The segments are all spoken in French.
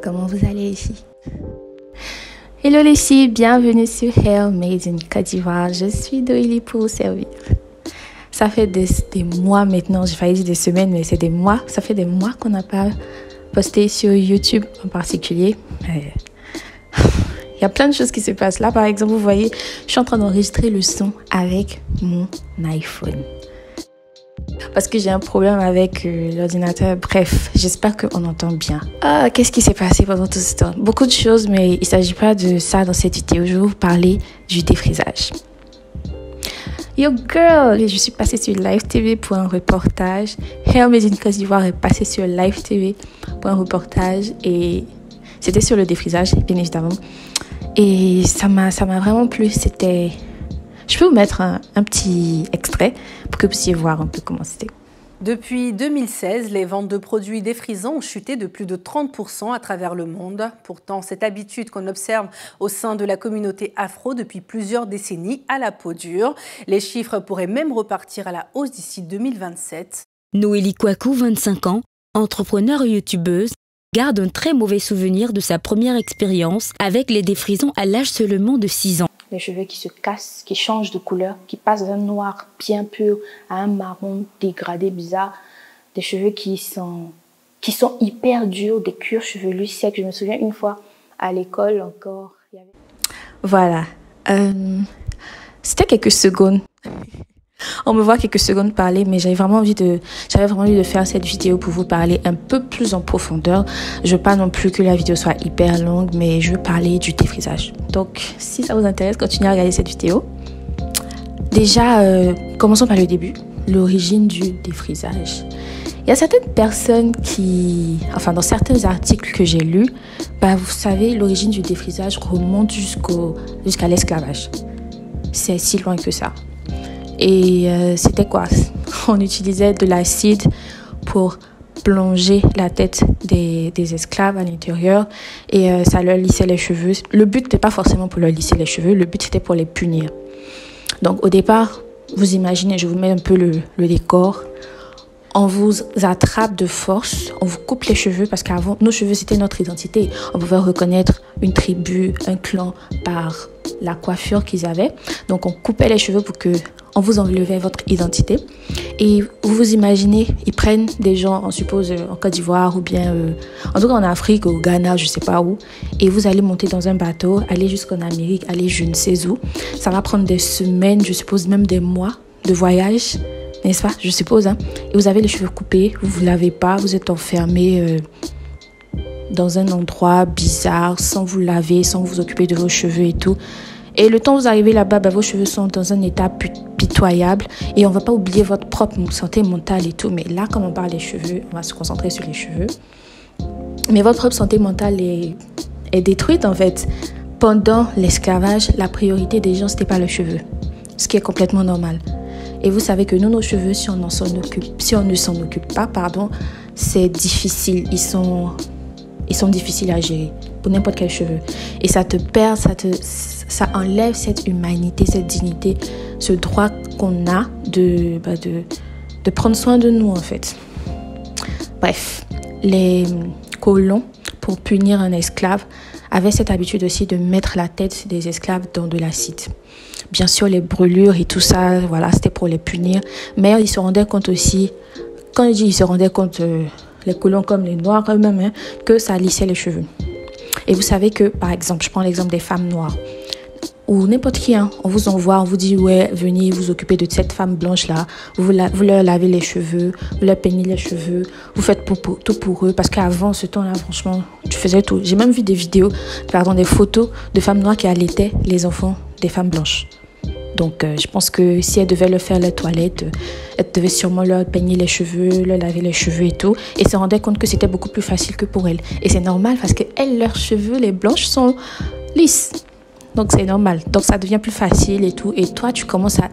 Comment vous allez ici? Hello les filles, bienvenue sur Hair Made in Côte d'Ivoire. Je suis Doili pour vous servir. Ça fait des mois maintenant, j'ai failli dire des semaines, mais c'est des mois. Ça fait des mois qu'on n'a pas posté sur YouTube en particulier. Il y a plein de choses qui se passent. Là, par exemple, vous voyez, je suis en train d'enregistrer le son avec mon iPhone. Parce que j'ai un problème avec l'ordinateur. Bref, j'espère qu'on entend bien. Qu'est-ce qui s'est passé pendant tout ce temps? Beaucoup de choses, mais il ne s'agit pas de ça dans cette vidéo. Je vais vous parler du défrisage. Yo girl, je suis passée sur Live TV pour un reportage. Hair Made in Côte d'Ivoire est passée sur Live TV pour un reportage et c'était sur le défrisage, bien évidemment. Et ça m'a vraiment plu. C'était... Je peux vous mettre un petit extrait pour que vous puissiez voir un peu comment c'était. Depuis 2016, les ventes de produits défrisants ont chuté de plus de 30% à travers le monde. Pourtant, cette habitude qu'on observe au sein de la communauté afro depuis plusieurs décennies a la peau dure. Les chiffres pourraient même repartir à la hausse d'ici 2027. Noélie Kouakou, 25 ans, entrepreneure et youtubeuse, garde un très mauvais souvenir de sa première expérience avec les défrisants à l'âge seulement de 6 ans. Les cheveux qui se cassent, qui changent de couleur, qui passent d'un noir bien pur à un marron dégradé bizarre. Des cheveux qui sont hyper durs, des cuirs chevelus secs. Je me souviens une fois à l'école encore. Voilà. C'était quelques secondes. On me voit quelques secondes parler, mais j'avais vraiment envie de faire cette vidéo pour vous parler un peu plus en profondeur. Je veux pas non plus que la vidéo soit hyper longue, mais je veux parler du défrisage. Donc, si ça vous intéresse, continuez à regarder cette vidéo. Déjà, commençons par le début, l'origine du défrisage. Il y a certaines personnes dans certains articles que j'ai lus, vous savez, l'origine du défrisage remonte jusqu'à l'esclavage. C'est si loin que ça. Et c'était quoi? On utilisait de l'acide pour plonger la tête des esclaves à l'intérieur et ça leur lissait les cheveux. Le but n'était pas forcément pour leur lisser les cheveux, le but c'était pour les punir. Donc au départ, vous imaginez, je vous mets un peu le décor. On vous attrape de force, on vous coupe les cheveux parce qu'avant, nos cheveux c'était notre identité. On pouvait reconnaître une tribu, un clan par la coiffure qu'ils avaient. Donc on coupait les cheveux pour que on vous enlevait votre identité. Et vous vous imaginez, ils prennent des gens, on suppose en Côte d'Ivoire ou bien en tout cas en Afrique, au Ghana, je sais pas où. Et vous allez monter dans un bateau, aller jusqu'en Amérique, aller je ne sais où. Ça va prendre des semaines, je suppose même des mois de voyage, n'est-ce pas? Je suppose. Hein? Et vous avez les cheveux coupés, vous ne vous lavez pas, vous êtes enfermé dans un endroit bizarre, sans vous laver, sans vous occuper de vos cheveux et tout. Et le temps où vous arrivez là-bas, vos cheveux sont dans un état pitoyable. Et on ne va pas oublier votre propre santé mentale et tout. Mais là, comme on parle des cheveux, on va se concentrer sur les cheveux. Mais votre propre santé mentale est détruite en fait. Pendant l'esclavage, la priorité des gens, ce n'était pas les cheveux. Ce qui est complètement normal. Et vous savez que nous, nos cheveux, si on ne s'en occupe pas, c'est difficile. Ils sont difficiles à gérer pour n'importe quel cheveu. Et ça te perd, ça enlève cette humanité, cette dignité, ce droit qu'on a de prendre soin de nous en fait. Bref, les colons, pour punir un esclave, avaient cette habitude aussi de mettre la tête des esclaves dans de l'acide. Bien sûr, les brûlures et tout ça, voilà, c'était pour les punir. Mais ils se rendaient compte aussi, quand je dis ils se rendaient compte, les colons comme les noirs eux-mêmes, que ça lissait les cheveux. Et vous savez que, par exemple, je prends l'exemple des femmes noires, ou n'importe qui, on vous envoie, on vous dit, ouais, venez vous occuper de cette femme blanche-là, vous leur lavez les cheveux, vous leur peignez les cheveux, vous faites tout pour eux, parce qu'avant, ce temps-là, franchement, tu faisais tout. J'ai même vu des photos de femmes noires qui allaitaient les enfants des femmes blanches. Donc, je pense que si elles devaient leur faire la toilette, elles devaient sûrement leur peigner les cheveux, leur laver les cheveux et tout. Et se rendaient compte que c'était beaucoup plus facile que pour elles. Et c'est normal parce que leurs cheveux, les blanches, sont lisses. Donc, c'est normal. Donc, ça devient plus facile et tout. Et toi, tu commences à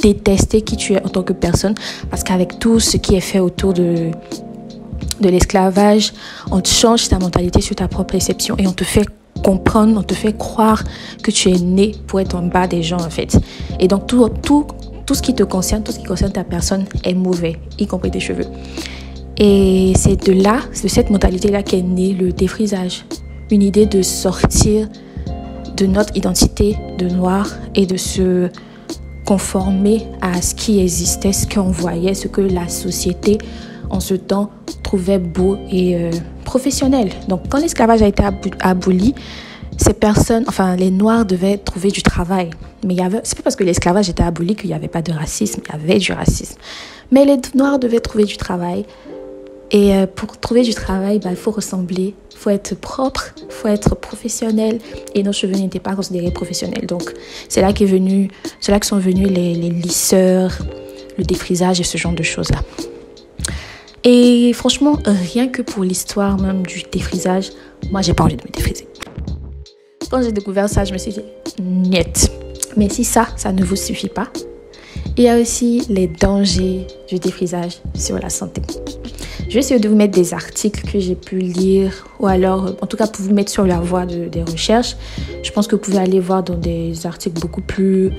détester qui tu es en tant que personne. Parce qu'avec tout ce qui est fait autour de l'esclavage, on te change ta mentalité sur ta propre perception et on te fait comprendre, on te fait croire que tu es né pour être en bas des gens en fait. Et donc tout ce qui te concerne, tout ce qui concerne ta personne est mauvais, y compris tes cheveux. Et c'est de cette modalité-là qu'est né le défrisage. Une idée de sortir de notre identité de noir et de se conformer à ce qui existait, ce qu'on voyait, ce que la société en ce temps trouvait beau et professionnel. Donc quand l'esclavage a été aboli, ces personnes, enfin les Noirs devaient trouver du travail. Mais c'est pas parce que l'esclavage était aboli qu'il n'y avait pas de racisme, il y avait du racisme. Mais les Noirs devaient trouver du travail. Et pour trouver du travail, il faut ressembler, il faut être propre, il faut être professionnel. Et nos cheveux n'étaient pas considérés professionnels. Donc c'est là que sont venus les lisseurs, le défrisage et ce genre de choses-là. Et franchement, rien que pour l'histoire même du défrisage, moi j'ai pas envie de me défriser. Quand j'ai découvert ça, je me suis dit, niet. Mais si ça ne vous suffit pas, il y a aussi les dangers du défrisage sur la santé. Je vais essayer de vous mettre des articles que j'ai pu lire, ou alors, en tout cas, pour vous mettre sur la voie des recherches. Je pense que vous pouvez aller voir dans des articles beaucoup plus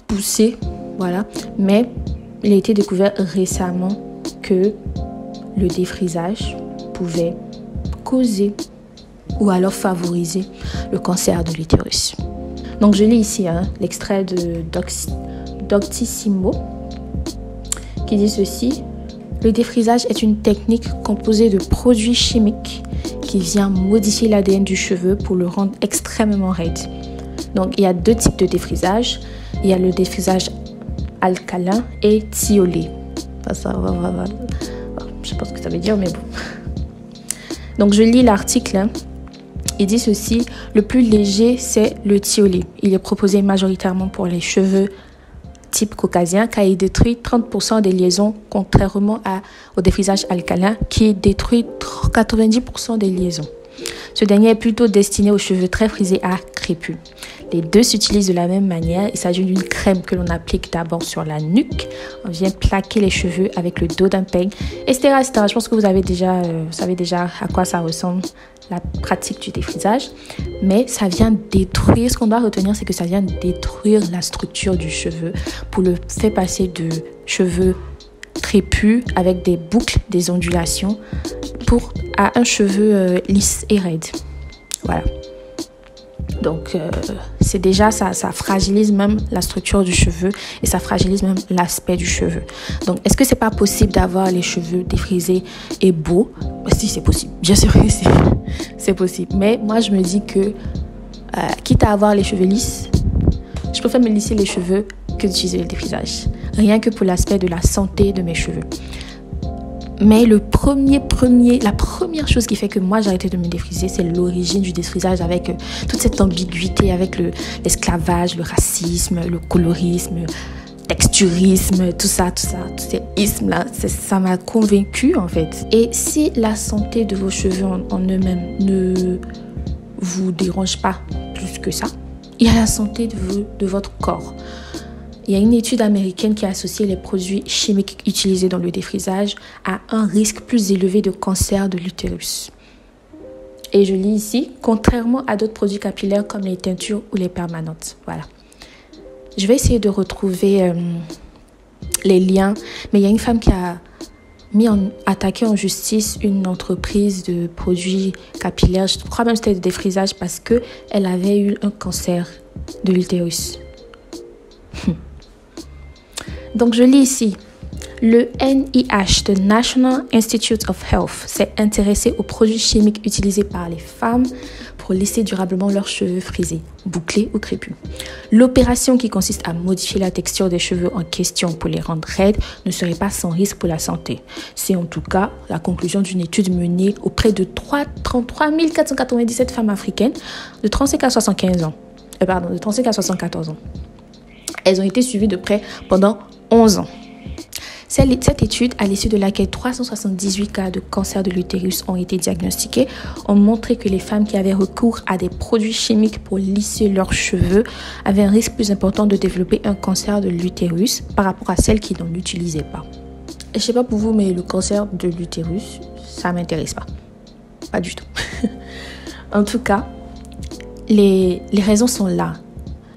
poussés, voilà. Mais il a été découvert récemment que le défrisage pouvait causer ou alors favoriser le cancer de l'utérus. Donc je lis ici l'extrait de Doctissimo qui dit ceci. Le défrisage est une technique composée de produits chimiques qui vient modifier l'ADN du cheveu pour le rendre extrêmement raide. Donc il y a 2 types de défrisage. Il y a le défrisage alcalin et thiolé. Je sais pas ce que ça veut dire, mais bon. Donc je lis l'article. Il dit ceci, le plus léger, c'est le thiolé. Il est proposé majoritairement pour les cheveux type caucasien, car il détruit 30% des liaisons, contrairement au défrisage alcalin, qui détruit 90% des liaisons. Ce dernier est plutôt destiné aux cheveux très frisés à crépus. Les deux s'utilisent de la même manière. Il s'agit d'une crème que l'on applique d'abord sur la nuque. On vient plaquer les cheveux avec le dos d'un peigne, etc., etc. Je pense que vous savez déjà à quoi ça ressemble, la pratique du défrisage. Mais ça vient détruire, ce qu'on doit retenir, c'est que ça vient détruire la structure du cheveu pour le faire passer de cheveux crépus avec des boucles, des ondulations, à un cheveu lisse et raide. Voilà. Donc, c'est déjà ça fragilise même la structure du cheveu et ça fragilise même l'aspect du cheveu. Donc, est-ce que c'est pas possible d'avoir les cheveux défrisés et beaux? Si, c'est possible. Bien sûr que c'est possible. Mais moi, je me dis que, quitte à avoir les cheveux lisses, je préfère me lisser les cheveux que d'utiliser le défrisage. Rien que pour l'aspect de la santé de mes cheveux. Mais la première chose qui fait que moi j'ai arrêté de me défriser, c'est l'origine du défrisage avec toute cette ambiguïté, avec l'esclavage, le racisme, le colorisme, texturisme, tout ça, tous ces ismes-là, ça m'a convaincue en fait. Et si la santé de vos cheveux en eux-mêmes ne vous dérange pas plus que ça, il y a la santé de votre corps. Il y a une étude américaine qui a associé les produits chimiques utilisés dans le défrisage à un risque plus élevé de cancer de l'utérus. Et je lis ici, contrairement à d'autres produits capillaires comme les teintures ou les permanentes. Voilà. Je vais essayer de retrouver les liens, mais il y a une femme qui a attaqué en justice une entreprise de produits capillaires, je crois même que c'était de défrisage, parce qu'elle avait eu un cancer de l'utérus. Donc, je lis ici. Le NIH, the National Institute of Health, s'est intéressé aux produits chimiques utilisés par les femmes pour lisser durablement leurs cheveux frisés, bouclés ou crépus. L'opération qui consiste à modifier la texture des cheveux en question pour les rendre raides ne serait pas sans risque pour la santé. C'est en tout cas la conclusion d'une étude menée auprès de 33 497 femmes africaines de 35 à 75 ans. De 35 à 74 ans. Elles ont été suivies de près pendant 11 ans. Cette étude, à l'issue de laquelle 378 cas de cancer de l'utérus ont été diagnostiqués, ont montré que les femmes qui avaient recours à des produits chimiques pour lisser leurs cheveux avaient un risque plus important de développer un cancer de l'utérus par rapport à celles qui n'en utilisaient pas. Je ne sais pas pour vous, mais le cancer de l'utérus, ça ne m'intéresse pas. Pas du tout. En tout cas, les raisons sont là.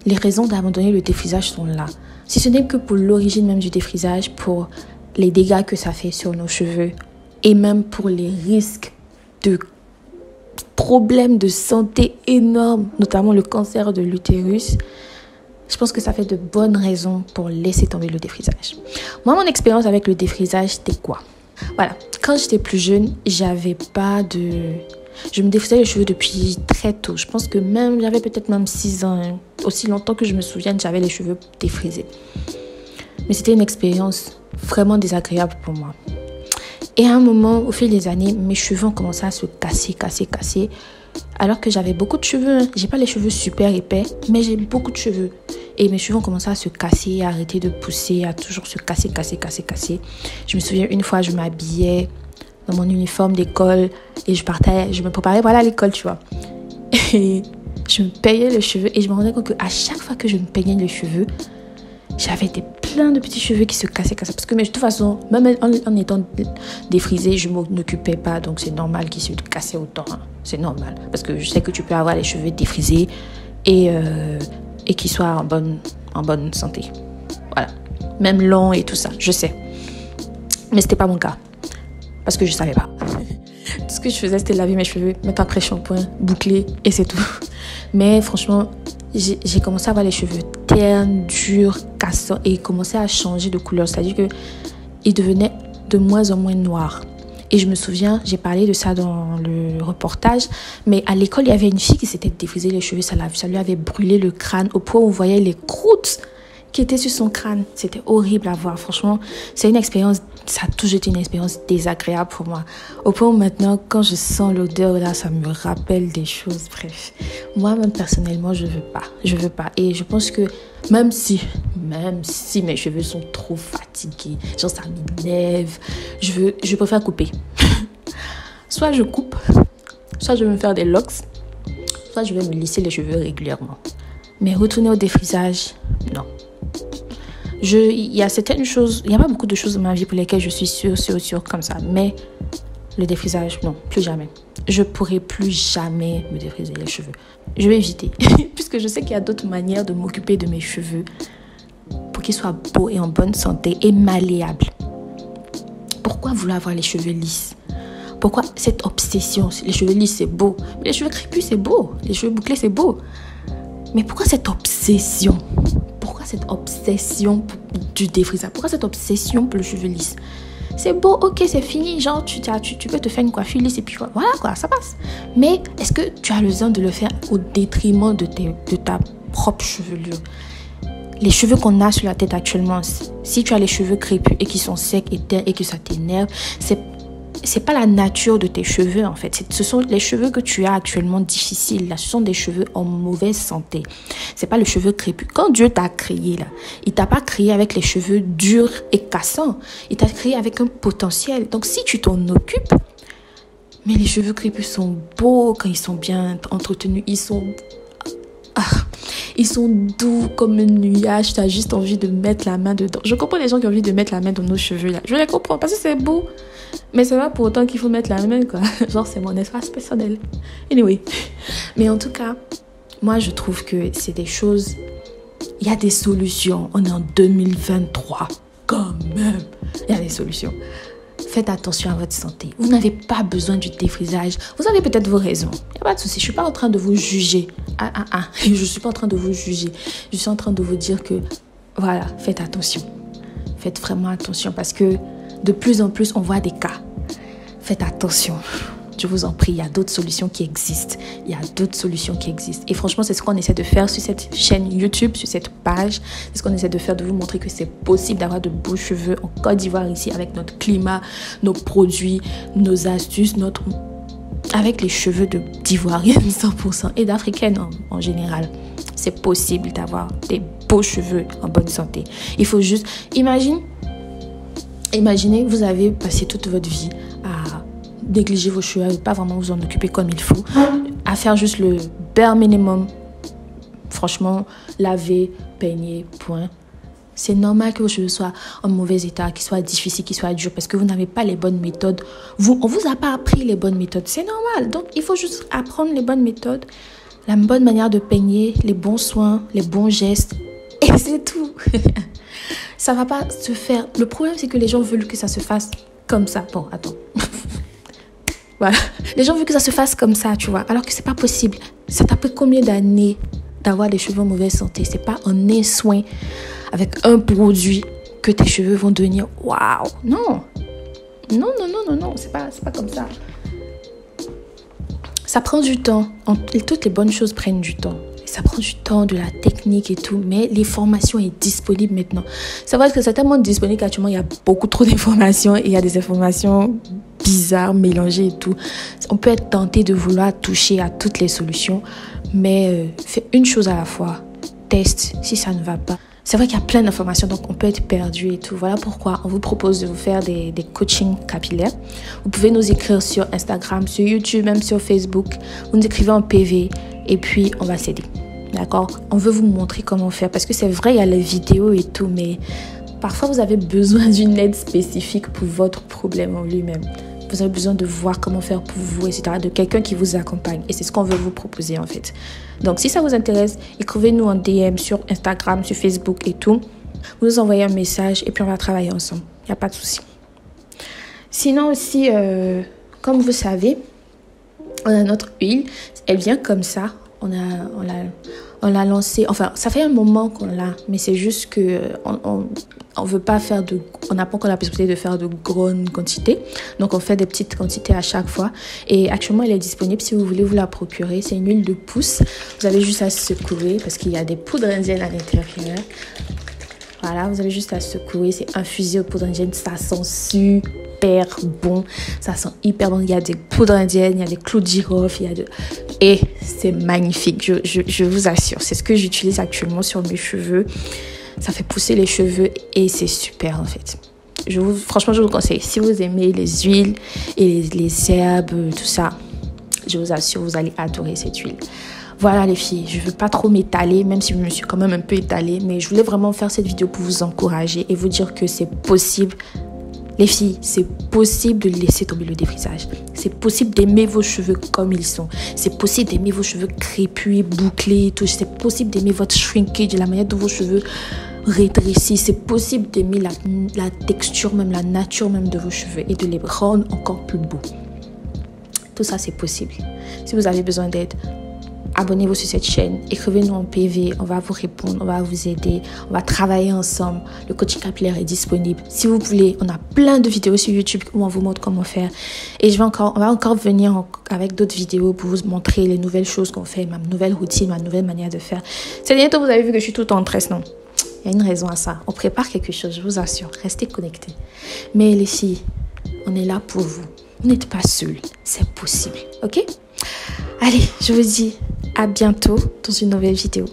Les raisons d'abandonner le défrisage sont là. Si ce n'est que pour l'origine même du défrisage, pour les dégâts que ça fait sur nos cheveux et même pour les risques de problèmes de santé énormes, notamment le cancer de l'utérus, je pense que ça fait de bonnes raisons pour laisser tomber le défrisage. Moi, mon expérience avec le défrisage, c'était quoi? Voilà, quand j'étais plus jeune, je me défrisais les cheveux depuis très tôt. Je pense que j'avais peut-être même 6 ans. Hein. Aussi longtemps que je me souvienne, j'avais les cheveux défrisés. Mais c'était une expérience vraiment désagréable pour moi. Et à un moment, au fil des années, mes cheveux ont commencé à se casser. Alors que j'avais beaucoup de cheveux. Hein. J'ai pas les cheveux super épais, mais j'ai beaucoup de cheveux. Et mes cheveux ont commencé à se casser, à arrêter de pousser, à toujours se casser. Je me souviens, une fois, je m'habillais dans mon uniforme d'école et je me préparais pour aller à l'école, tu vois. Et je me peignais les cheveux et je me rendais compte qu'à chaque fois que je me peignais les cheveux, j'avais plein de petits cheveux qui se cassaient. Parce que mais de toute façon, même en étant défrisée, je ne m'en occupais pas. Donc c'est normal qu'ils se cassaient autant. Hein. C'est normal. Parce que je sais que tu peux avoir les cheveux défrisés et qu'ils soient en bonne santé. Voilà. Même longs et tout ça, je sais. Mais ce n'était pas mon cas. Parce que je ne savais pas. Tout ce que je faisais, c'était laver mes cheveux, mettre un pré-shampoing, boucler et c'est tout. Mais franchement, j'ai commencé à avoir les cheveux ternes, durs, cassants et ils commençaient à changer de couleur. C'est-à-dire qu'ils devenaient de moins en moins noirs. Et je me souviens, j'ai parlé de ça dans le reportage, mais à l'école, il y avait une fille qui s'était défrisé les cheveux, ça lui avait brûlé le crâne au point où on voyait les croûtes qui étaient sur son crâne. C'était horrible à voir. Franchement, c'est une expérience, ça a toujours été une expérience désagréable pour moi. Au point où maintenant, quand je sens l'odeur, là, ça me rappelle des choses. Bref, moi-même, personnellement, je veux pas. Et je pense que même si mes cheveux sont trop fatigués, genre ça m'énerve, je préfère couper. Soit je coupe, soit je vais me faire des locks, soit je vais me lisser les cheveux régulièrement. Mais retourner au défrisage, non. Il y a certaines choses, il n'y a pas beaucoup de choses dans ma vie pour lesquelles je suis sûre comme ça. Mais le défrisage, non, plus jamais. Je ne pourrai plus jamais me défriser les cheveux. Je vais éviter. Puisque je sais qu'il y a d'autres manières de m'occuper de mes cheveux pour qu'ils soient beaux et en bonne santé et malléables. Pourquoi vouloir avoir les cheveux lisses? Pourquoi cette obsession? Les cheveux lisses, c'est beau. Mais les cheveux crépus, c'est beau. Les cheveux bouclés, c'est beau. Mais pourquoi cette obsession? Pourquoi cette obsession du défrisage? Pourquoi cette obsession pour le cheveu lisse? C'est beau, ok, c'est fini. Genre, tu peux te faire une coiffure lisse et puis voilà quoi, ça passe. Mais est-ce que tu as le besoin de le faire au détriment de ta propre chevelure? Les cheveux qu'on a sur la tête actuellement, si tu as les cheveux crépus et qui sont secs et ternes et que ça t'énerve, c'est pas la nature de tes cheveux en fait. Ce sont les cheveux que tu as actuellement difficiles. Là, ce sont des cheveux en mauvaise santé. C'est pas le cheveu crépus. Quand Dieu t'a créé là, il t'a pas créé avec les cheveux durs et cassants. Il t'a créé avec un potentiel. Donc si tu t'en occupes, mais les cheveux crépus sont beaux quand ils sont bien entretenus. Ils sont doux comme un nuage. Tu as juste envie de mettre la main dedans. Je comprends les gens qui ont envie de mettre la main dans nos cheveux là. Je les comprends parce que c'est beau. Mais c'est pas pour autant qu'il faut mettre la main quoi. Genre c'est mon espace personnel. Anyway. Mais en tout cas, moi je trouve que c'est des choses. Il y a des solutions. On est en 2023. Quand même. Il y a des solutions. Faites attention à votre santé. Vous n'avez pas besoin du défrisage. Vous avez peut-être vos raisons. Il n'y a pas de souci. Je ne suis pas en train de vous juger. Je ne suis pas en train de vous juger. Je suis en train de vous dire que, voilà, faites attention. Faites vraiment attention parce que de plus en plus, on voit des cas. Faites attention. Je vous en prie, il y a d'autres solutions qui existent. Et franchement, c'est ce qu'on essaie de faire sur cette chaîne YouTube, sur cette page. C'est ce qu'on essaie de faire, de vous montrer que c'est possible d'avoir de beaux cheveux en Côte d'Ivoire ici, avec notre climat, nos produits, nos astuces, avec les cheveux d'Ivoirienne 100% et d'Africaine en général. C'est possible d'avoir des beaux cheveux en bonne santé. Il faut juste... Imaginez, vous avez passé toute votre vie à négliger vos cheveux, à ne pas vraiment vous en occuper comme il faut, à faire juste le bare minimum. Franchement, laver, peigner, point. C'est normal que vos cheveux soient en mauvais état, qu'ils soient difficiles, qu'ils soient durs, parce que vous n'avez pas les bonnes méthodes. On ne vous a pas appris les bonnes méthodes. C'est normal. Donc, il faut juste apprendre les bonnes méthodes, la bonne manière de peigner, les bons soins, les bons gestes. Et c'est tout. Ça va pas se faire. Le problème, c'est que les gens veulent que ça se fasse comme ça. Bon, attends. Voilà. Les gens veulent que ça se fasse comme ça, tu vois. Alors que c'est pas possible. Ça t'a pris combien d'années d'avoir des cheveux en mauvaise santé? C'est pas en un soin avec un produit que tes cheveux vont devenir waouh. Non. Non. C'est pas comme ça. Ça prend du temps. Toutes les bonnes choses prennent du temps. Ça prend du temps, de la technique et tout, mais l'information est disponible maintenant. C'est vrai que c'est tellement disponible qu'actuellement, il y a beaucoup trop d'informations et il y a des informations bizarres, mélangées et tout. On peut être tenté de vouloir toucher à toutes les solutions, mais fais une chose à la fois. Teste si ça ne va pas. C'est vrai qu'il y a plein d'informations, donc on peut être perdu et tout. Voilà pourquoi on vous propose de vous faire des coachings capillaires. Vous pouvez nous écrire sur Instagram, sur YouTube, même sur Facebook. Vous nous écrivez en PV et puis on va s'aider. D'accord? On veut vous montrer comment faire parce que c'est vrai, il y a les vidéos et tout, mais parfois vous avez besoin d'une aide spécifique pour votre problème en lui-même. Vous avez besoin de voir comment faire pour vous, etc. De quelqu'un qui vous accompagne. Et c'est ce qu'on veut vous proposer en fait. Donc si ça vous intéresse, écrivez-nous en DM sur Instagram, sur Facebook et tout. Vous nous envoyez un message et puis on va travailler ensemble. Il n'y a pas de souci. Sinon aussi, comme vous savez, on a notre huile. Elle vient comme ça. On l'a lancée. Enfin, ça fait un moment qu'on l'a, mais c'est juste que on veut pas faire on n'a pas encore la possibilité de faire de grandes quantités. Donc, on fait des petites quantités à chaque fois. Et actuellement, elle est disponible si vous voulez vous la procurer. C'est une huile de pousse. Vous avez juste à secouer parce qu'il y a des poudres indiennes à l'intérieur. Voilà, vous avez juste à secouer. C'est infusé aux poudres indiennes. Ça sent super bon. Ça sent hyper bon. Il y a des poudres indiennes, il y a des clous de girofle, et c'est magnifique. Je vous assure. C'est ce que j'utilise actuellement sur mes cheveux. Ça fait pousser les cheveux et c'est super en fait. Franchement, je vous conseille. Si vous aimez les huiles et les herbes, tout ça, je vous assure, vous allez adorer cette huile. Voilà les filles, je ne veux pas trop m'étaler, même si je me suis quand même un peu étalée, mais je voulais vraiment faire cette vidéo pour vous encourager et vous dire que c'est possible. Les filles, c'est possible de laisser tomber le défrisage. C'est possible d'aimer vos cheveux comme ils sont. C'est possible d'aimer vos cheveux crépus et bouclés et tout. C'est possible d'aimer votre shrinkage, la manière dont vos cheveux rétrécissent. C'est possible d'aimer la texture, même la nature même de vos cheveux et de les rendre encore plus beaux. Tout ça, c'est possible. Si vous avez besoin d'aide, abonnez-vous sur cette chaîne, écrivez-nous en PV, on va vous répondre, on va vous aider, on va travailler ensemble. Le coaching capillaire est disponible. Si vous voulez, on a plein de vidéos sur YouTube où on vous montre comment faire. Et on va encore venir avec d'autres vidéos pour vous montrer les nouvelles choses qu'on fait, ma nouvelle routine, ma nouvelle manière de faire. Ces derniers temps, vous avez vu que je suis tout en tresse, non? Il y a une raison à ça. On prépare quelque chose, je vous assure. Restez connectés. Mais les filles, on est là pour vous. Vous n'êtes pas seuls. C'est possible, ok? Allez, je vous dis à bientôt dans une nouvelle vidéo.